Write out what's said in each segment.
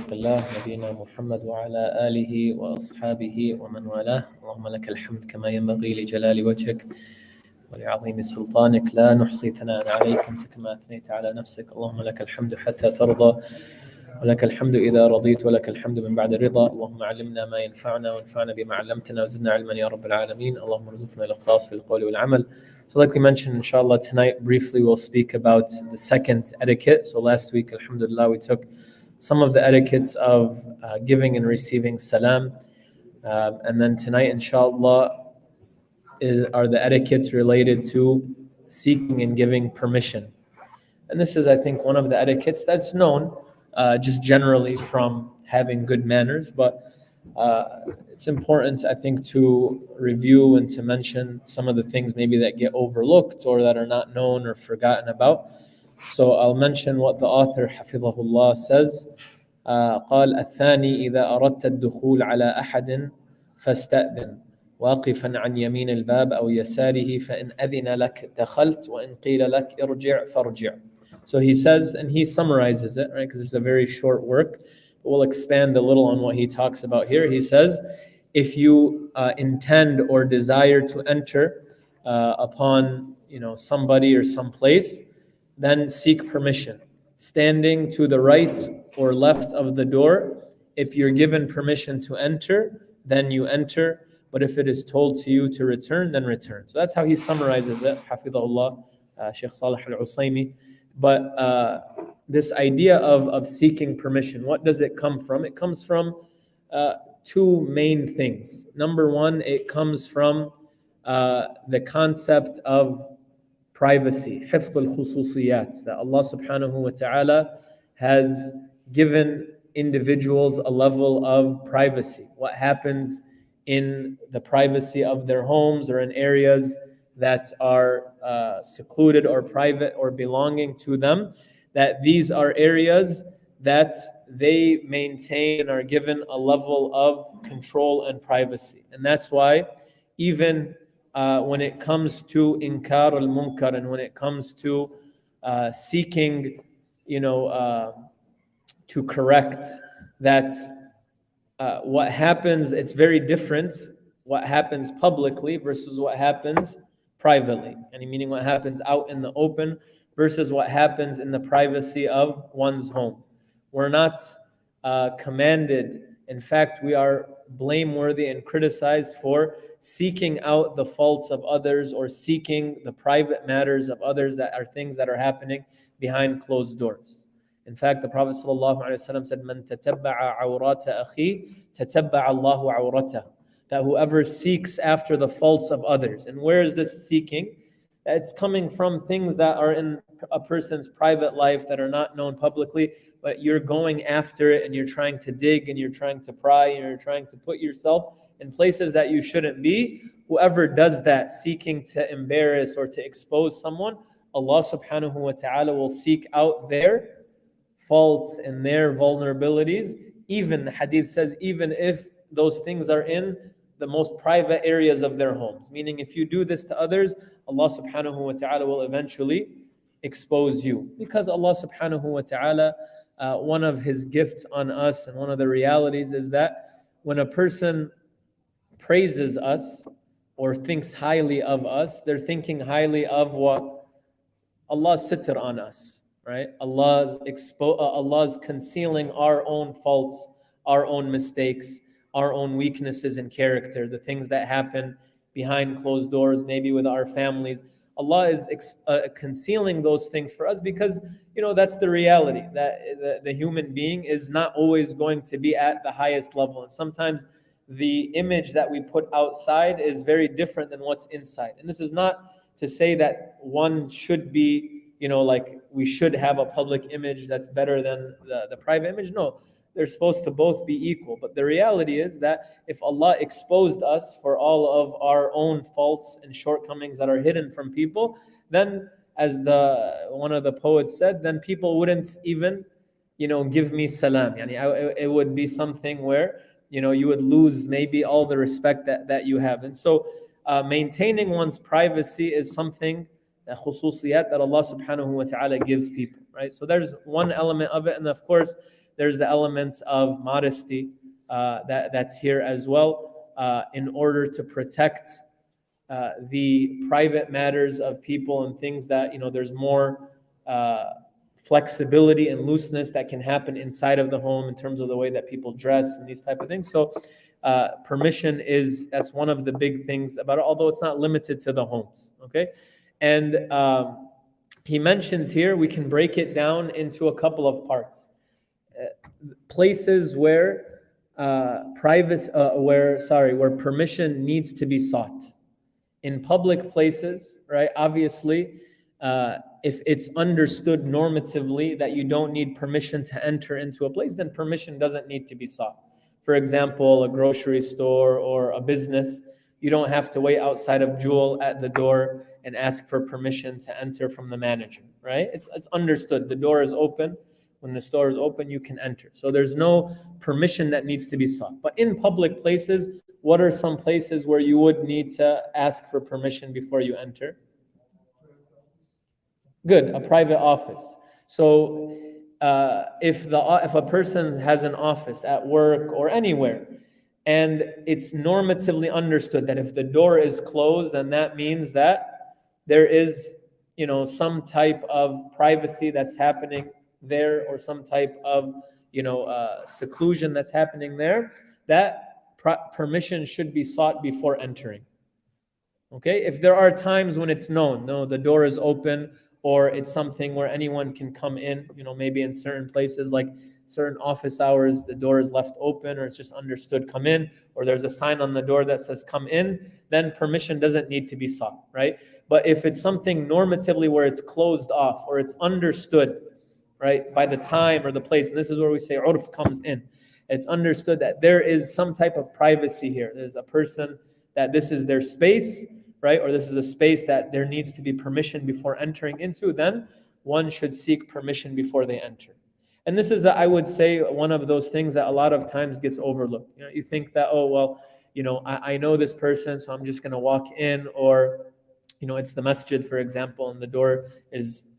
خلق الله نبينا محمد وعلى آله وأصحابه ومن والاه. اللهم لك الحمد كما ينبغي لجلال وجهك ولعظيم سلطانك، لا نحصي ثناء عليك أنت كما أثنيت على نفسك. اللهم لك الحمد حتى ترضى، ولك الحمد إذا رضيت، ولك الحمد من بعد الرضا. اللهم علمنا ما ينفعنا وانفعنا بما علمتنا وزدنا علما يا رب العالمين. اللهم ارزقنا الإخلاص في القول والعمل. So like we mentioned, inshallah, tonight briefly we'll speak about the second etiquette. So last week, alhamdulillah, we took some of the etiquettes of giving and receiving salam. And then tonight, inshallah, are the etiquettes related to seeking and giving permission. And this is, I think, one of the etiquettes that's known just generally from having good manners, but it's important, I think, to review and to mention some of the things maybe that get overlooked or that are not known or forgotten about. So I'll mention what the author, حفظه says. قال الثاني إذا أردت الدخول على أحد فاستأذن واقفا عن يمين الباب أو يساره فإن أذن لك دخلت وإن قيل لك ارجع فارجع. So he says, and he summarizes it, right, because it's a very short work. But we'll expand a little on what he talks about here. He says, if you intend or desire to enter upon somebody or some place, then seek permission. Standing to the right or left of the door, if you're given permission to enter, then you enter. But if it is told to you to return, then return. So that's how he summarizes it, Hafidhullah, Shaykh Salih al-Usaymi. But this idea of seeking permission, what does it come from? It comes from two main things. Number one, it comes from the concept of privacy, حفظ الخصوصيات, that Allah subhanahu wa ta'ala has given individuals a level of privacy. What happens in the privacy of their homes or in areas that are secluded or private or belonging to them, that these are areas that they maintain and are given a level of control and privacy. And that's why even when it comes to inkar al-munkar and when it comes to seeking, to correct, that what happens, it's very different what happens publicly versus what happens privately. Meaning what happens out in the open versus what happens in the privacy of one's home. We're not commanded. In fact, we are blameworthy and criticized for seeking out the faults of others or seeking the private matters of others that are things that are happening behind closed doors. In fact, the Prophet ﷺ said, "Man tatabba'a awrata akhi, tatabba'a Allahu awratah." That whoever seeks after the faults of others. And where is this seeking? It's coming from things that are in a person's private life that are not known publicly, but you're going after it and you're trying to dig and you're trying to pry and you're trying to put yourself in places that you shouldn't be. Whoever does that, seeking to embarrass or to expose someone, Allah subhanahu wa ta'ala will seek out their faults and their vulnerabilities. Even, the hadith says, even if those things are in the most private areas of their homes. Meaning if you do this to others, Allah subhanahu wa ta'ala will eventually expose you. Because Allah subhanahu wa ta'ala, one of His gifts on us and one of the realities is that when a person praises us or thinks highly of us, they're thinking highly of what? Allah's sitr on us, right? Allah's concealing our own faults, our own mistakes, our own weaknesses in character, the things that happen behind closed doors, maybe with our families. Allah is concealing those things for us because, that's the reality, that the human being is not always going to be at the highest level. And sometimes the image that we put outside is very different than what's inside. And this is not to say that one should be, like we should have a public image that's better than the private image. No. They're supposed to both be equal. But the reality is that if Allah exposed us for all of our own faults and shortcomings that are hidden from people, then as one of the poets said, then people wouldn't even, give me salam. It would be something where, you would lose maybe all the respect that you have. And so maintaining one's privacy is something, khususiyat, that Allah subhanahu wa ta'ala gives people, right? So there's one element of it. And of course, there's the elements of modesty that's here as well, in order to protect the private matters of people and things that, there's more flexibility and looseness that can happen inside of the home in terms of the way that people dress and these type of things. So permission that's one of the big things about it, although it's not limited to the homes. Okay, and he mentions here we can break it down into a couple of parts. Places where where permission needs to be sought. In public places, right? Obviously, if it's understood normatively that you don't need permission to enter into a place, then permission doesn't need to be sought. For example, a grocery store or a business, you don't have to wait outside of Jewel at the door and ask for permission to enter from the manager, right? It's understood. The door is open. When the store is open, you can enter. So there's no permission that needs to be sought. But in public places, what are some places where you would need to ask for permission before you enter? Good, a private office. So if a person has an office at work or anywhere, and it's normatively understood that if the door is closed, then that means that there is, some type of privacy that's happening there, or some type of, seclusion that's happening there, that permission should be sought before entering. Okay, if there are times when it's known, no, the door is open, or it's something where anyone can come in, maybe in certain places like certain office hours, the door is left open, or it's just understood come in, or there's a sign on the door that says come in, then permission doesn't need to be sought, right? But if it's something normatively where it's closed off, or it's understood, right, by the time or the place, and this is where we say urf comes in. It's understood that there is some type of privacy here. There's a person that this is their space, right? Or this is a space that there needs to be permission before entering into, then one should seek permission before they enter. And this is, I would say, one of those things that a lot of times gets overlooked. You think that, oh, well, I know this person, so I'm just going to walk in, or it's the masjid, for example, and the door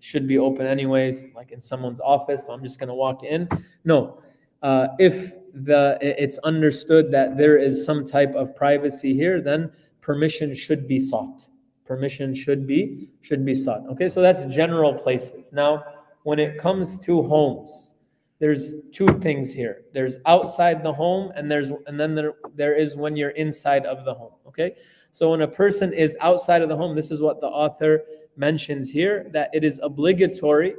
should be open anyways, like in someone's office, so I'm just going to walk in. No. If it's understood that there is some type of privacy here, then permission should be sought. Permission should be sought. Okay, so that's general places. Now, when it comes to homes, there's two things here. There's outside the home, and then there is when you're inside of the home. Okay, so when a person is outside of the home, this is what the author mentions here, that it is obligatory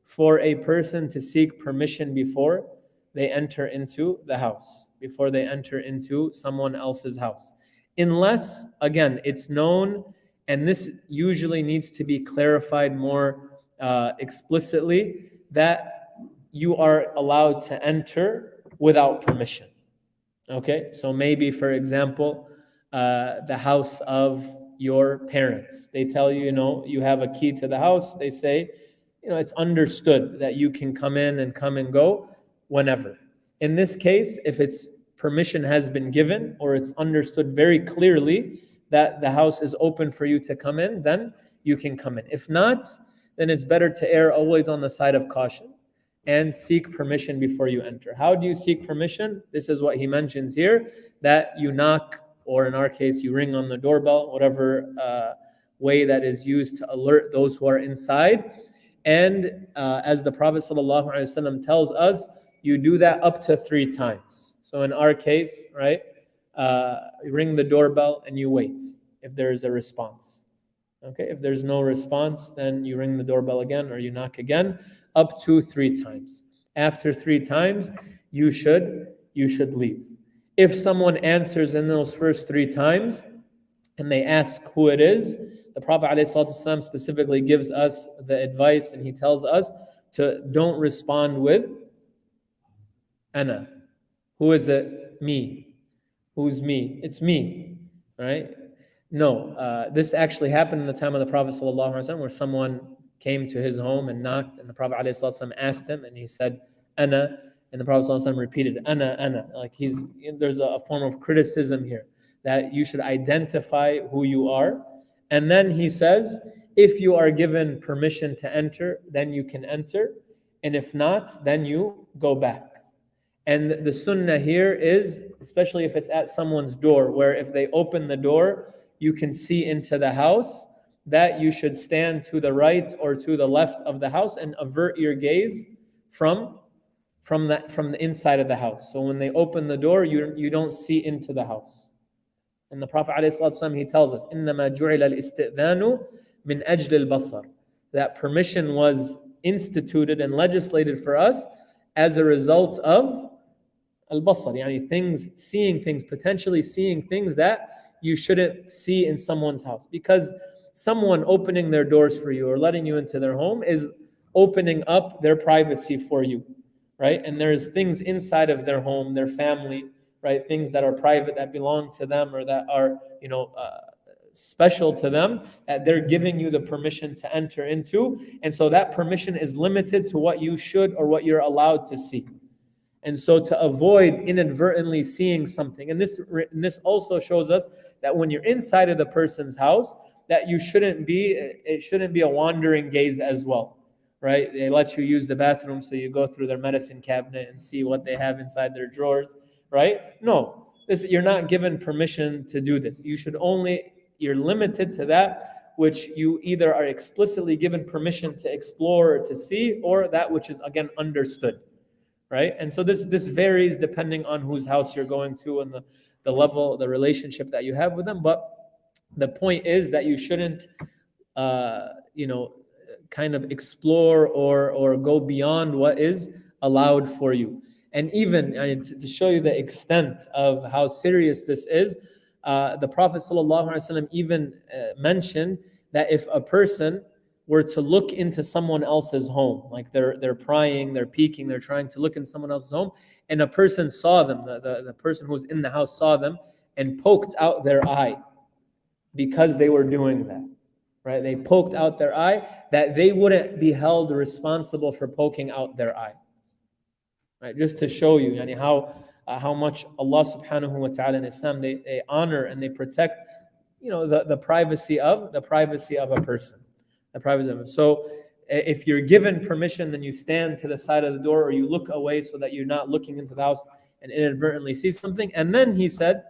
for a person to seek permission before they enter into the house, before they enter into someone else's house. Unless, again, it's known, and this usually needs to be clarified more explicitly, that you are allowed to enter without permission. Okay, so maybe, for example, the house of your parents. They tell you, you have a key to the house. They say, it's understood that you can come in and come and go whenever. In this case, if it's permission has been given, or it's understood very clearly that the house is open for you to come in, then you can come in. If not, then it's better to err always on the side of caution and seek permission before you enter. How do you seek permission? This is what he mentions here, that you knock, or in our case, you ring on the doorbell, whatever way that is used to alert those who are inside. And as the Prophet ﷺ tells us, you do that up to 3 times. So in our case, right, you ring the doorbell and you wait if there is a response. Okay, if there's no response, then you ring the doorbell again, or you knock again, up to 3 times. After 3 times, you should leave. If someone answers in those first 3 times and they ask who it is, the Prophet ﷺ specifically gives us the advice, and he tells us to don't respond with Ana. Who is it? Me. Who's me? It's me. Right? No, this actually happened in the time of the Prophet ﷺ, where someone came to his home and knocked, and the Prophet ﷺ asked him, and he said, Ana, and the Prophet ﷺ repeated, Ana, Ana. Like there's a form of criticism here, that you should identify who you are. And then he says, if you are given permission to enter, then you can enter. And if not, then you go back. And the sunnah here is, especially if it's at someone's door, where if they open the door, you can see into the house, that you should stand to the right or to the left of the house and avert your gaze from the inside of the house. So when they open the door, you don't see into the house. And the Prophet ﷺ, he tells us, إِنَّمَا جُعِلَ الْإِسْتِئْذَانُ مِنْ أَجْلِ الْبَصَرِ, that permission was instituted and legislated for us as a result of al-basar, yani things, seeing things, potentially seeing things that you shouldn't see in someone's house. Because someone opening their doors for you or letting you into their home is opening up their privacy for you, right? And there's things inside of their home, their family, right? Things that are private, that belong to them, or that are, special to them, that they're giving you the permission to enter into. And so that permission is limited to what you should or what you're allowed to see. And so to avoid inadvertently seeing something, and this also shows us that when you're inside of the person's house, that it shouldn't be a wandering gaze as well, right? They let you use the bathroom, so you go through their medicine cabinet and see what they have inside their drawers, right? No, you're not given permission to do this. You're limited to that which you either are explicitly given permission to explore or to see, or that which is, again, understood. Right? And so this varies depending on whose house you're going to and the level, the relationship that you have with them. But the point is that you shouldn't, kind of explore or go beyond what is allowed for you. And even to show you the extent of how serious this is, the Prophet ﷺ even mentioned that if a person were to look into someone else's home, like they're prying, they're peeking, they're trying to look in someone else's home, and a person saw them, the person who was in the house saw them and poked out their eye because they were doing that, right? They poked out their eye, that they wouldn't be held responsible for poking out their eye, right? Just to show you how much Allah subhanahu wa ta'ala in Islam, they honor and they protect, the privacy of a person. The privacy of it. So if you're given permission, then you stand to the side of the door or you look away so that you're not looking into the house and inadvertently see something. And then he said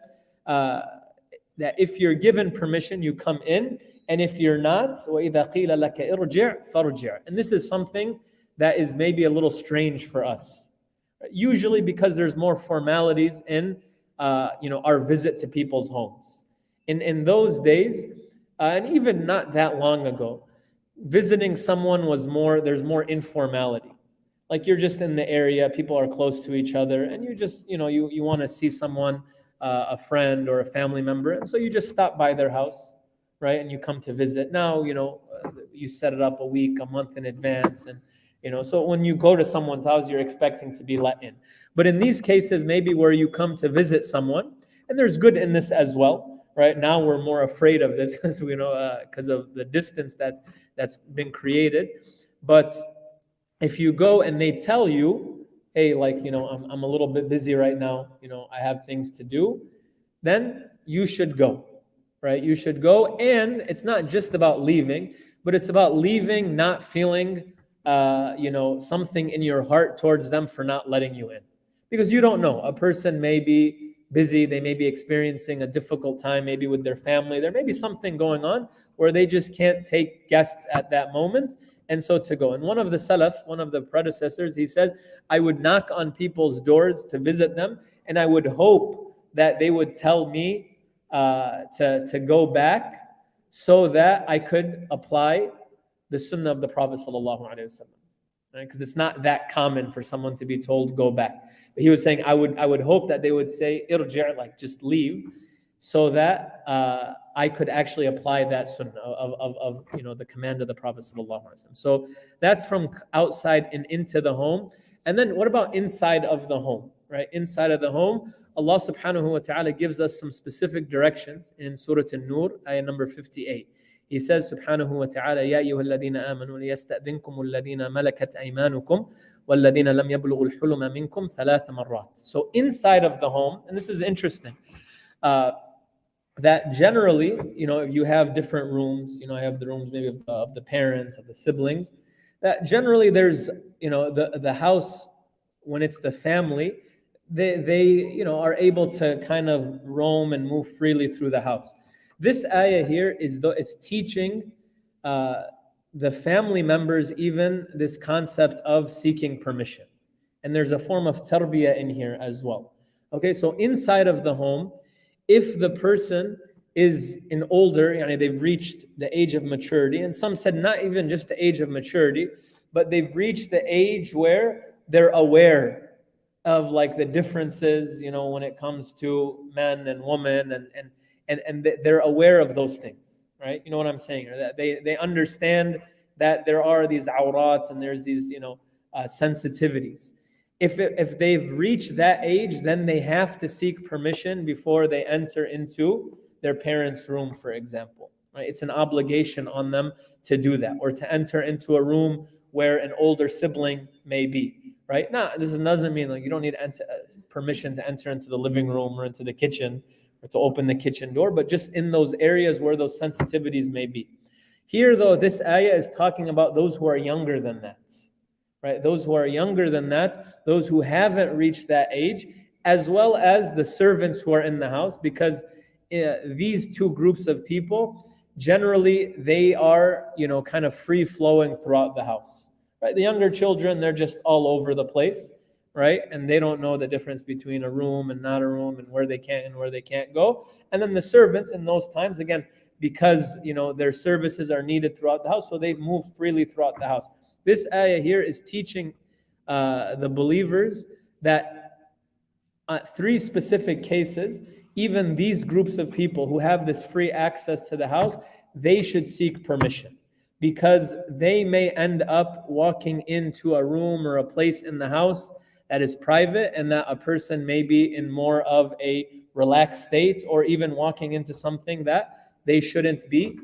that if you're given permission, you come in. And if you're not, وَإِذَا قِيلَ لَكَ إِرْجِعْ فَارْجِعْ. And this is something that is maybe a little strange for us. Usually because there's more formalities in our visit to people's homes. In those days, and even not that long ago, visiting someone there's more informality. Like you're just in the area, people are close to each other, and you just, you want to see someone, a friend or a family member, and so you just stop by their house, right? And you come to visit. Now, you set it up a week, a month in advance, and so when you go to someone's house, you're expecting to be let in. But in these cases, maybe where you come to visit someone, and there's good in this as well, right? Now we're more afraid of this because because of the distance that's been created. But if you go and they tell you, hey, I'm a little bit busy right now, I have things to do, then you should go, right? You should go. And it's not just about leaving, but it's about leaving not feeling something in your heart towards them for not letting you in. Because you don't know, a person may be busy, they may be experiencing a difficult time, maybe with their family, there may be something going on where they just can't take guests at that moment, and so to go. And one of the Salaf, one of the predecessors, he said, I would knock on people's doors to visit them, and I would hope that they would tell me to go back so that I could apply the sunnah of the Prophet sallallahu alaihi wasallam, right? Because it's not that common for someone to be told go back. But he was saying, I would hope that they would say irji', like just leave, so that I could actually apply that sunnah of the command of the Prophet sallallahu alaihi wasallam. So that's from outside and into the home. And then what about inside of the home, right? Inside of the home, Allah subhanahu wa ta'ala gives us some specific directions in Surah An-Nur, ayah number 58. He says, subhanahu wa ta'ala, يَا أَيُّهَا الَّذِينَ آمَنُوا لِيَسْتَأْذِنكُمُ الَّذِينَ مَلَكَتْ أَيْمَانُكُمْ وَالَّذِينَ لَمْ يَبْلُغُوا الْحُلُمَ مِنكُمْ ثَلَاثَ مَرَّاتٍ. So inside of the home, and this is interesting, that generally, you have different rooms, I have the rooms maybe of the parents, of the siblings, that generally there's, the house, when it's the family, they are able to kind of roam and move freely through the house. This ayah here it's teaching the family members even this concept of seeking permission. And there's a form of tarbiyah in here as well. Okay, so inside of the home, if the person is an older, they've reached the age of maturity, and some said not even just the age of maturity, but they've reached the age where they're aware of like the differences, when it comes to men and women, and they're aware of those things, right? You know what I'm saying? Or that they understand that there are these awrat and there's these sensitivities. If they've reached that age, then they have to seek permission before they enter into their parents' room, for example. Right? It's an obligation on them to do that, or to enter into a room where an older sibling may be. Right? Now, this doesn't mean like you don't need permission to enter into the living room or into the kitchen or to open the kitchen door, but just in those areas where those sensitivities may be. Here, though, this ayah is talking about those who are younger than that. Right? Those who are younger than that, those who haven't reached that age, as well as the servants who are in the house, because these two groups of people, generally, they are, kind of free flowing throughout the house. Right? The younger children, they're just all over the place, right? And they don't know the difference between a room and not a room, and where they can and where they can't go. And then the servants in those times, again, because their services are needed throughout the house, so they move freely throughout the house. This ayah here is teaching the believers that three specific cases, even these groups of people who have this free access to the house, they should seek permission, because they may end up walking into a room or a place in the house that is private, and that a person may be in more of a relaxed state, or even walking into something that they shouldn't be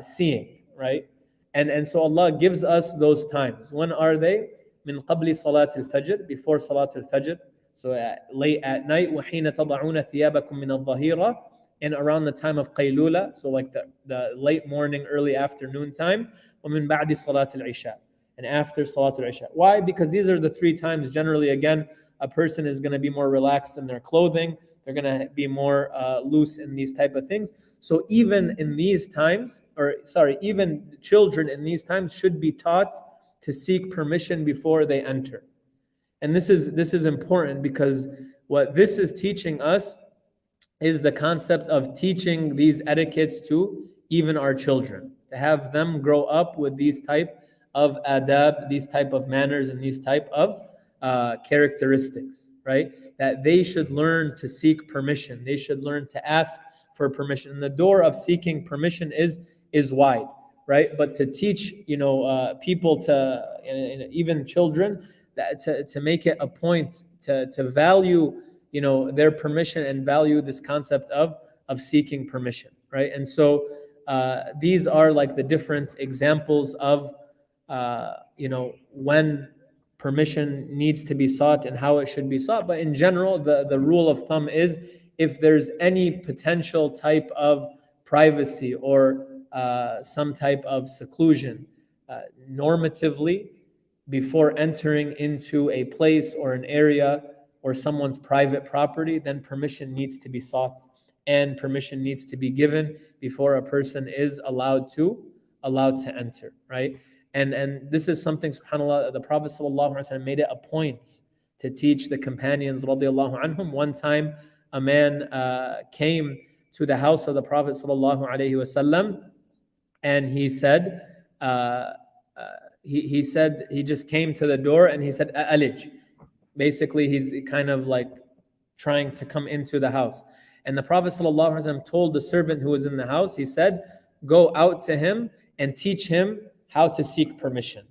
seeing, right? And so Allah gives us those times. When are they? Min qabli salat al-fajr, before salat al-fajr. So late at night. وَحِينَ تَضَعُونَ ثِيَابَكُم مِّنَ الظَّهِيرَةِ, and around the time of qaylula, so like the late morning, early afternoon time. وَمِن بَعْدِ صَلَاةِ الْعِشَاءِ, and after salat al-isha. Why? Because these are the three times generally, again, a person is going to be more relaxed in their clothing. They're going to be more loose in these type of things. So even in these times, even children in these times should be taught to seek permission before they enter. And this is important, because what this is teaching us is the concept of teaching these etiquettes to even our children, to have them grow up with these type of adab, these type of manners, and these type of characteristics, right? That they should learn to seek permission. They should learn to ask for permission. And the door of seeking permission is wide, right? But to teach, people to, even children, that to make it a point to value, their permission, and value this concept of seeking permission, right? And so these are like the different examples of, when permission needs to be sought and how it should be sought. But in general, the rule of thumb is, if there's any potential type of privacy or some type of seclusion normatively before entering into a place or an area or someone's private property, then permission needs to be sought, and permission needs to be given before a person is allowed to enter, right? And this is something, subhanAllah, the Prophet ﷺ made it a point to teach the companions radiallahu anhum. One time, a man came to the house of the Prophet ﷺ, and he said, he just came to the door and he said, "Alij." Basically, he's kind of like trying to come into the house. And the Prophet ﷺ told the servant who was in the house, he said, "Go out to him and teach him how to seek permission."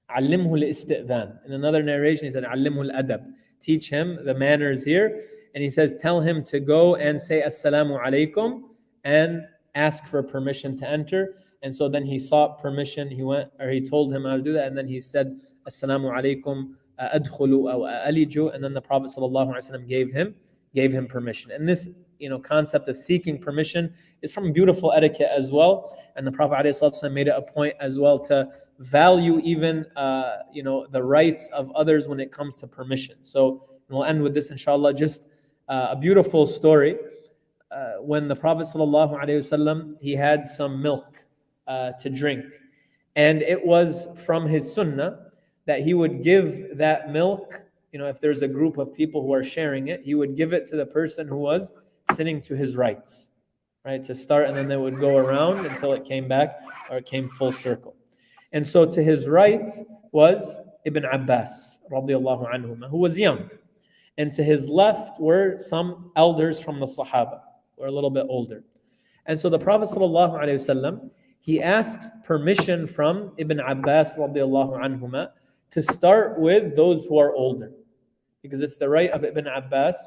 عَلِّمْهُ الْإِسْتِئْذَانِ. In another narration, he said, عَلِّمْهُ الْأَدَبِ. Teach him the manners here. And he says, tell him to go and say, "Assalamu alaikum," and ask for permission to enter. And so then he sought permission. He told him how to do that. And then he said, "Assalamu alaikum, adkhulu aw aliju." And then the Prophet ﷺ gave him permission. And this, concept of seeking permission is from beautiful etiquette as well. And the Prophet ﷺ made it a point as well to value even, the rights of others when it comes to permission. So we'll end with this inshallah, just a beautiful story. When the Prophet ﷺ, he had some milk to drink. And it was from his sunnah that he would give that milk, if there's a group of people who are sharing it, he would give it to the person who was sitting to his rights, right, to start, and then they would go around until it came back, or it came full circle. And so to his right was Ibn Abbas, radiallahu anhuma, who was young. And to his left were some elders from the Sahaba, who were a little bit older. And so the Prophet sallallahu alaihi wasallam, he asks permission from Ibn Abbas radiallahu anhuma to start with those who are older, because it's the right of Ibn Abbas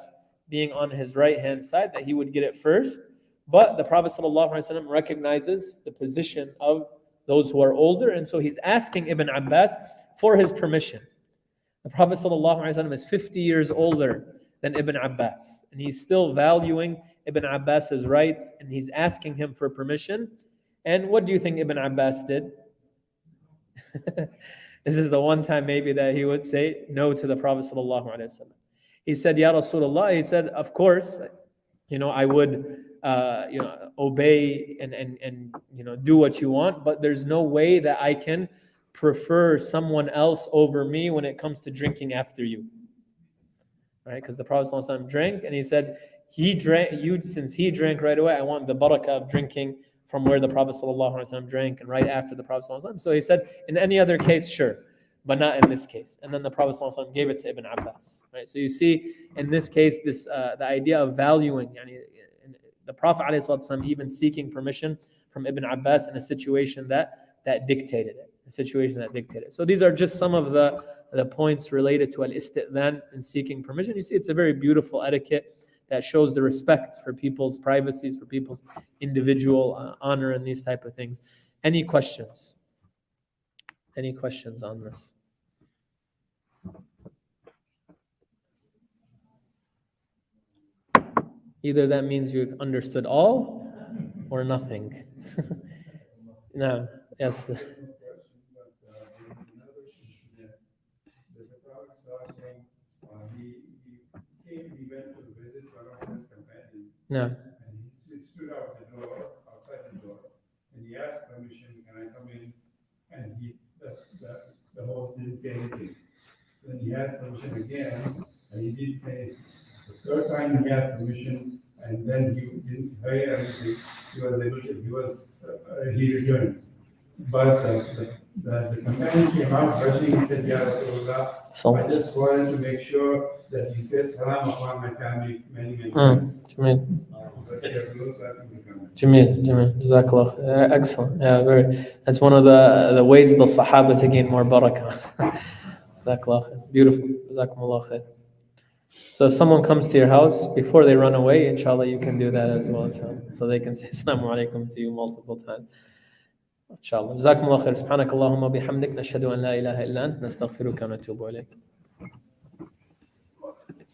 being on his right-hand side that he would get it first. But the Prophet ﷺ recognizes the position of those who are older, and so he's asking Ibn Abbas for his permission. The Prophet ﷺ is 50 years older than Ibn Abbas, and he's still valuing Ibn Abbas's rights, and he's asking him for permission. And what do you think Ibn Abbas did? This is the one time maybe that he would say no to the Prophet ﷺ. He said, Ya Rasulullah, he said, of course, I would obey and do what you want, but there's no way that I can prefer someone else over me when it comes to drinking after you. Right? Because the Prophet ﷺ drank, and he said, since he drank right away, I want the barakah of drinking from where the Prophet ﷺ drank and right after the Prophet ﷺ. So he said, in any other case, sure, but not in this case. And then the Prophet ﷺ gave it to Ibn Abbas. Right? So you see, in this case, this the idea of valuing, the Prophet ﷺ even seeking permission from Ibn Abbas in a situation that dictated it. So these are just some of the points related to al-istidhan and seeking permission. You see, it's a very beautiful etiquette that shows the respect for people's privacies, for people's individual honor and these type of things. Any questions? Any questions on this? Either that means you understood all or nothing. No, yes. No. And he stood out outside the door, and he asked permission, can I come in? And the host didn't say anything. Then he asked permission again, and he did say, the third time he asked permission, and then he didn't say anything. He returned. But the companion came out brushing. He said, Ya Rasulullah, I just wanted to make sure that you said salam upon my family many times. Jameel. Jazakallah. Excellent. Yeah, that's one of the ways of the Sahaba to gain more barakah. Jazakallah. Beautiful. Jazakumullah khair. So if someone comes to your house, before they run away, inshallah, you can do that as well, inshallah. So they can say assalamu alaikum to you multiple times. إن شاء الله جزاكم الله خير سبحانك اللهم وبحمدك نشهد أن لا إله إلا أنت نستغفرك ونتوب إليك